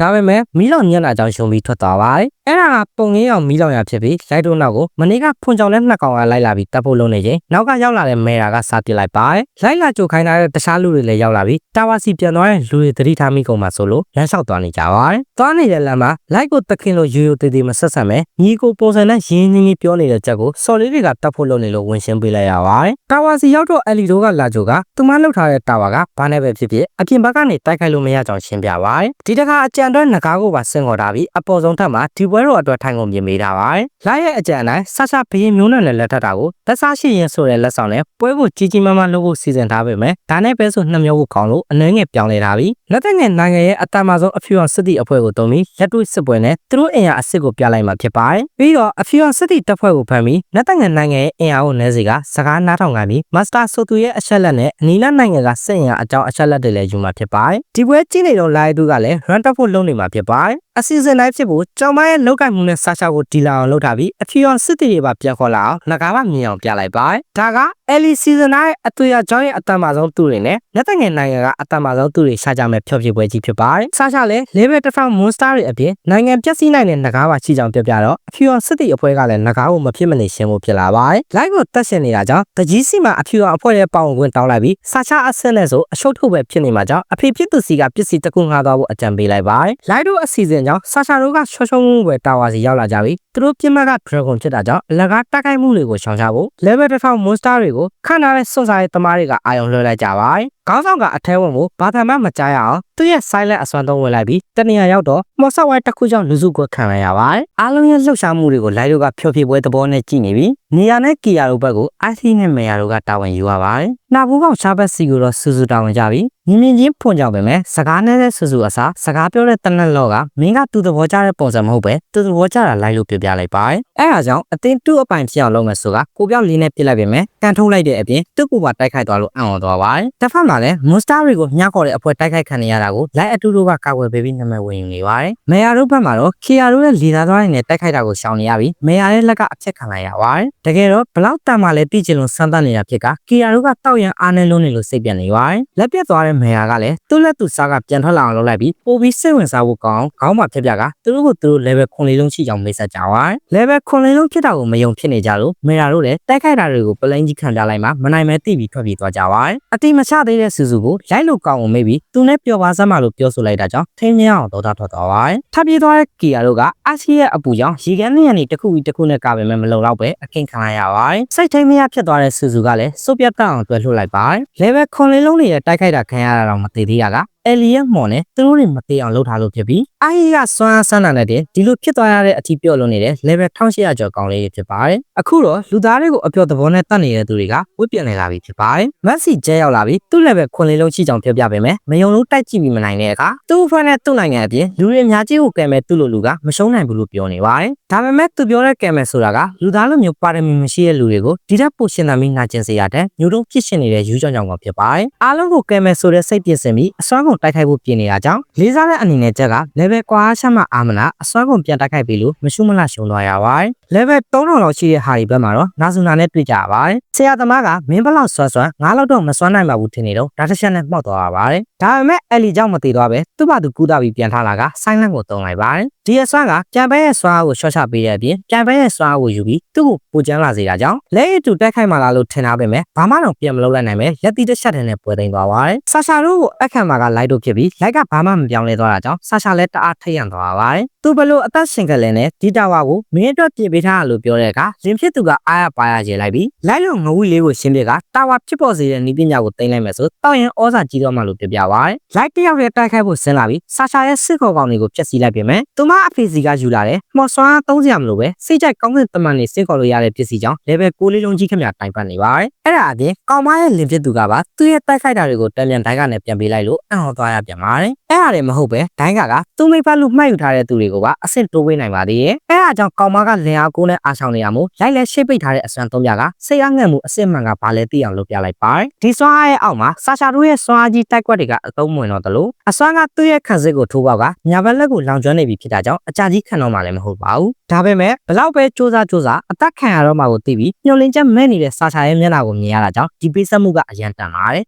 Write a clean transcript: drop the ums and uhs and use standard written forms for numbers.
ဒါပေမဲ့မီးလောင်ညံ့တာကြောင့်ရှုံပြီးထွက်သွားပါတယ်အဲ့ဒါကပုံငင်းအောင်မီးလောင်ရဖြစ်ပြီးလိုက်တို့နောက်ကိုမနေ့ကဖွန်ကြောင်နဲ့နှစ်ကောင်ကလိုက်လာပြီးတပ်ဖို့လုပ်နေချိန်နောက်ကရောက်လာတဲ့မဲရာကစားပစ်လိုက်ပါတယ်လိုက်လာကြိုခိုင်းထားတဲ့တခြားလူတွေလည်းရောက်လာပြီးတာဝါစီပြန်သွားတဲ့လူတွေသတိထားမိကုန်မှာဆိုလို့လမ်းလျှောက်သွားနေကြပါတယ်သွားနေတဲ့လမ်းမှာလိုက်ကိုတခင်လို့ရိုးရိုးသေးသေးမဆက်ဆက်မဲ့ညီကိုပုံစံနဲ့ရင်းနှီးနှီးပြောနေတဲ့ချက်ကိုစော်လေးတွေကတပ်ဖို့လုပ်နေလို့ဝင်ရှင်းပေးလိုက်ရပါတယ်တာဝါစီရောက်တော့အလီတို့ကလာကြိုကသူမလှုပ်ထားတဲ့တာဝါကဘာနဲ့ပဲဖြစ်ဖြစ်အပြင်ဘက်ကနေတိုက်ခိုက်လို့မရကြောင်ရှင်းပြပါတယ်ဒီတခါအကြံတွဲငကားကိုပါဆင်ခေါ်ထားပြီးအပေါ်ဆုံးထပ်မှာဒီပွဲတော်အတွက်ထိုင်ကုန်ပြင်ပေးထားပါတယ်လိုက်ရဲ့အကြံအတိုင်းဆာဘရင်မျိုးနဲ့လက်ထပ်တာကိုလက်စားရှိရင်ဆိုတဲ့လက်ဆောင်နဲ့ပွဲကိုကြီးကြီးမားမားလုပ်ဖို့စီစဉ်ထားပေမဲ့ဒါနဲ့ပဲဆိုနှစ်မျိုးကိုခေါင်းလို့အနှဲငယ်ပြောင်းလဲထားပြီးလက်သက်ငယ်နိုင်ငံရဲ့အတမဆုံးအဖြူအောင်စစ်တီအဖွဲ့ကိုတုံးပြီးလက်တွေ့စစ်ပွဲနဲ့သူတို့အင်အားအစ်စ်ကိုပြလိုက်မှာဖြစ်ပါတယ်ပြီးတော့အဖြူအောင်စစ်တီတပ်ဖွဲ့ကိုဖမ်းပြီးလက်သက်ငယ်နိုင်ငံရဲ့အင်အားကိုနဲစီကစကားနားထောင်ခံပြီးမစ္စတာဆိုသူရဲ့အချက်လက်နဲ့အနီးနားနိုင်ငံကစစ်အင်အားအကြောင်းအချက်လက်တွေလည်းယူမှာဖြစ်ပါတယ်ဒီပွဲကြည့်နေတော့လိုက်သူကလည်း run တက်ဖို့လုပ်နေမှာဖြစ်ပါတယ်အစီအစဉ်တိုင်းဖြစ်ဖို့ကျောင်းမရဲ့လောက်ကမှုနဲ့ဆာရှာကိုဒီလာအောင်လုပ်ထားပြီးအဖြူအောင်စစ်တီတွေပါပြန်ခေါ်လာအောင်ငကားမမြင်အောင်ပြလိုက်ပါတယ်ဒါကယ်လီစီဇန်ရဲ့အတွေ့အကြုံရဲ့အတမဆုံးသူတွေနဲ့လက်သက်ငယ်နိုင်ငံကအတမဆုံးသူတွေရှာကြမဲ့ဖျော်ဖြေပွဲကြီးဖြစ်ပါတယ်ဆာရှာလည်း level 1000 monster တွေအပြင်နိုင်ငံပျက်စီးနိုင်တဲ့ငကားပါရှိကြောင်းပြပြတော့အဖြူအောင်စစ်တီအဖွဲ့ကလည်းငကားကိုမဖြစ်မနေရှင်းဖို့ဖြစ်လာပါတယ်လိုက်ကိုတက်ရှင်နေတာကြောင့်တကြီးစီမှာအဖြူအောင်အဖွဲ့ရဲ့ပေါင်ဝင်တောင်းလိုက်ပြီးဆာရှာအဆင့်နဲ့ဆိုအရှုပ်ထုတ်ပဲဖြစ်နေမှာကြောင့်အဖေဖြစ်သူစီကပစ္စည်းတစ်ခုငှားသွားဖို့အကြံပေးလိုက်ပါတယ်လိုက်တို့အစီအစဉ်ကြောင့်ဆာရှာတို့ကရှော့ရှုံးမှုပဲတာဝါစီရောက်လာကြပြီးသူတို့ပြင်းမက dragon ဖြစ်တာကြောင့်အလကားတိုက်ခိုက်မှုတွေကိုရှောင်ရှားဖို့ level 1000 monster တွေကိုခန့်ထားတဲ့စွန့်စားရေးသမားတွေကအာရုံလွှဲလိုက်ကြပါတယ်ခေါင်းဆောင်ကအထဲဝင်ကိုဘာသာမှမကြားရအောင်သူ့ရဲ့ silent အစွမ်းသုံးဝင်လိုက်ပြီးတနေရာရောက်တော့မော်ဆော့ဝိုင်းတစ်ခုကြောင့်လူစုကွက်ခံလိုက်ရပါတယ်အားလုံးရဲ့လှုပ်ရှားမှုတွေကိုလိုက်တို့ကဖျော်ဖြေပွဲသဘောနဲ့ကြည့်နေပြီးနေရာနဲ့ကီယာတို့ဘက်ကို IC နဲ့မေယာတို့ကတာဝန်ယူရပါတယ်နာဘူးကောင်ရှားဘက်စီကိုတော့စူစူတာဝန်ကြပြီးမြင်းမြင်းချင်းဖွင့်ကြပဲမဲ့စကားနဲ့စူစူအစားစကားပြောတဲ့တနက်လောကမင်းကသူ့သဘောကျတဲ့ပုံစံမဟုတ်ပဲသူ့သဘောကျတာလိုက်လို့ပြပြလိုက်ပါတယ်အဲဒါကြောင့်အတင်းသူ့အပိုင်ဖြစ်အောင်လုပ်မယ်ဆိုတာကိုပြောက်လေးနဲ့ပြစ်လိုက်ပေမဲ့ကန်ထုတ်လိုက်တဲ့အပြင်သူ့ကိုပါတိုက်ခိုက်သွားလို့အံ့ဩသွားပါတယ်တစ်ဖက်မှာလည်း monster တွေကိုညှောက်ခေါ်တဲ့အဖွဲတိုက်ခိုက်ခံနေရတာကိုလိုက်အတူတူကကာကွယ်ပေးပြီးနာမည်ဝင်ယူနေပါတယ်မေယာတို့ဘက်မှာတော့ခီယာတို့ရဲ့လီသာသွားတွေနဲ့တိုက်ခိုက်တာကိုရှောင်နေရပြီးမေယာရဲ့လက်ကအဖြစ်ခံလိုက်ရပါတယ်တကယ်တော့ဘလောက်တန်မှလည်းတိကျလုံးစမ်းသပ်နေတာဖြစ်ကခီယာတို့ကတောက်ရန်အားနဲ့လုံးနေလို့စိတ်ပြတ်နေပါတယ်လက်ပြတ်သွားတဲ့မေယာကလည်းသူ့လက်သူစားကပြန်ထွက်လာအောင်လုပ်လိုက်ပြီးပိုပြီးစိတ်ဝင်စားဖို့ကောင်းခေါင်းမှာဖြစ်ပြကသူတို့ကိုသူတို့ level 9လေးလုံးရှိကြောင်းမိတ်ဆက်ကြပါတယ် level 9လေးလုံးဖြစ်တာကိုမယုံဖြစ်နေကြလို့မေယာတို့လည်းတိုက်ခိုက်တာတွေကိုပလိန်ကြီးခံပြလိုက်မှမနိုင်မဲတိပြီးထွက်ပြေးသွားကြပါတယ်အတိမချသေးတဲ့စူစူကိုလိုက်လို့ကောင်းအောင်မေးပြီးသူနဲ့ပျော်ပါစမ်းမလို့ပြောဆိုလိုက်တာကြောင့်ထိန်းမြအောင်ဒေါသထွက်သွားပါတယ်ထပ်ပြေးသွားတဲ့ကီယာတို့ကအာစီရဲ့အပူကြောင့်ရေကန်းနဲ့ရနေတစ်ခုပြီးတစ်ခုနဲ့ကပဲမလုံတော့ပဲအခင်းခံလိုက်ရပါတယ်စိတ်ထိန်းမရဖြစ်သွားတဲ့စူစူကလည်းစုပ်ပြတ်အောင်တွဲလှုပ်လိုက်ပါတယ် level 9လေးလုံးရဲ့တိုက်ခိုက်တာခံရတာတော့မသေးသေးရကယ်လီရဲ့မော်နဲ့သူတို့တွေမသေးအောင်လုပ်ထားလို့ဖြစ်ပြီးအာဟီကစွမ်းအားဆန်းတာနဲ့ဒီလိုဖြစ်သွားရတဲ့အထိပြော့လွန်နေတဲ့ level 1800ကျော်ကောင်းလေးဖြစ်ပါတယ်အခုတော့လူသားတွေကိုအပြော့သဘောနဲ့တတ်နေတဲ့သူတွေကဝစ်ပြက်နေလာပြီဖြစ်ပါတယ်မက်ဆီကျဲရောက်လာပြီးသူ့ level 9လေးလုံးရှိကြောင်ပြောပြပေးမယ်မယုံလို့တိုက်ကြည့်ပြီးမနိုင်တဲ့အခါသူ့ friend နဲ့သူ့နိုင်ငံအပြင်လူတွေအများကြီးကိုကဲမဲ့သူ့လိုလူကမရှုံးနိုင်ဘူးလို့ပြောနေပါတယ်ဒါပေမဲ့သူပြောတဲ့ကဲမဲ့ဆိုတာကလူသားလိုမျိုးပါရမီမရှိတဲ့လူတွေကိုဒီတက်ပိုရှင်သမ်းပြီးနာကျင်စေရတဲ့မျိုးတုံးဖြစ်ရှင်နေတဲ့ယူးကြောင်ကြောင်ကဖြစ်ပါတယ်အားလုံးကိုကဲမဲ့ဆိုတဲ့စိတ်ပြည့်စင်ပြီးအစွမ်းကုန်တိုက်ခိုက်ဖို့ပြင်နေတာကြောင့်လေးစားတဲ့အနေနဲ့ချက်က level ကွာရှမှအာမနာအစွမ်းကုန်ပြန်တိုက်ခိုက်ပြီးလို့မရှုမလှရှုံသွားရပါတယ် level 3000လောက်ရှိတဲ့ဟာဒီဘက်မှာတော့နာဇူနာနဲ့တွေ့ကြရပါတယ်ဆရာသမားကမင်းဘလောက်စွမ်းငါးလောက်တော့မစွမ်းနိုင်ပါဘူးထင်နေတော့ဒါတစ်ချက်နဲ့မှောက်သွားရပါတယ်ဒါပေမဲ့အလီကြောင့်မသေးသွားပဲသူ့ဘာသူကူးတာပြီးပြန်ထားလာကဆိုင်းလန့်ကိုတုံးလိုက်ပါတယ်ဒီအစွမ်းကပြန်ပဲရဲ့စွမ်းအားကိုရှော့ချပေးတဲ့အပြင်ပြန်ပဲရဲ့စွမ်းအားကိုယူပြီးသူ့ကိုပူကျန်းလာစေတာကြောင့်လက်ရည်တူတိုက်ခိုက်မှလာလို့ထင်ထားပေမဲ့ဘာမှတော့ပြန်မလုပ်လိုက်နိုင်ပဲလက်တီတစ်ချက်တည်းနဲ့ပွဲသိမ်းသွားပါတယ်ဆာရှာတို့ကိုအခမ်းမှာကလိုက်တို့ဖြစ်ပြီးလိုက်ကဘာမှမပြောင်းလဲသွားတာကြောင့်ဆာရှာလည်းတအားထိတ်ရန်သွားပါတယ်သူဘလို့အသက်ရှင်ကလေးနဲ့ဒီတာဝါကိုမင်းအတွက်ပြင်ပေးထားလို့ပြောတဲ့အခါလင်ဖြစ်သူကအားရပါရကျေလိုက်ပြီးလိုက်လို့ငဝီလေးကိုရှင်းပြကတာဝါဖြစ်ပေါ်စေတဲ့နည်းပညာကိုသိမ်းလိုက်မယ်ဆိုတောက်ရင်ဩဇာကြီးတော့မှလို့ပြပြပါတယ်လိုက်တယောက်ရဲ့တိုက်ခိုက်ဖို့ဆင်းလာပြီးဆာရှာရဲ့စစ်ခေါ်ကောင်တွေကိုဖျက်ဆီးလိုက်ပြင်မယ်သူမအဖေစီကယူလာတယ်မော်ဆွမ်းသုံးစရာမလိုပဲစိတ်ကြိုက်ကောင်းတဲ့တမန်တွေစစ်ခေါ်လို့ရတဲ့ပစ္စည်းကြောင့် level 6လေးလုံးကြီးခမတိုင်ပတ်နေပါတယ်အဲ့ဒါအပြင်ကောင်မရဲ့လင်ဖြစ်သူကပါသူ့ရဲ့တိုက်ခိုက်တာတွေကိုတန်ပြန်တိုင်းကနေပြန်ပေးလိုက်လို့အံ့ဩသွားရပြန်ပါတယ်အဲ့ဒါလည်းမဟုတ်ပဲဒိုင်းကသူ့မိဖက်လို့မှတ်ယူထားတဲ့သူတွေကိုပါအဆင့်တိုးပေးနိုင်ပါသေးရဲ့အဲ့ဒါကြောင့်ကောင်မကလင်အားကိုနဲ့အားဆောင်နေရမို့လိုက်လဲရှိတ်ပိတ်ထားတဲ့အစွမ်းသုံးပြကစိတ်အားငတ်မှုအစစ်မှန်ကဘာလဲသိအောင်လုပ်ပြလိုက်ပါတယ်ဒီစွမ်းအားရဲ့အောက်မှာဆာရှာတို့ရဲ့စွမ်းအားကြီးတိုက်ကွက်တွေကအသုံးဝင်တော့တယ်လို့အစွမ်းကသူ့ရဲ့ခံစစ်ကိုထိုးပေါက်ကညာဘက်လက်ကိုလောင်ကျွမ်းနေပြီဖြစ်တာကြောင့်အကြကြီးခံတော့မှလည်းမဟုတ်ပါဘူးဒါပေမဲ့ဘလောက်ပဲစူးစမ်းအသက်ခံရတော့မှကိုသိပြီးညှို့လင်းချက်မဲ့နေတဲ့ဆာရှာရဲ့မျက်နှာကိုမြင်ရတာကြောင့်ဒီပေးဆက်မှုကအရန်တန်ပါတယ်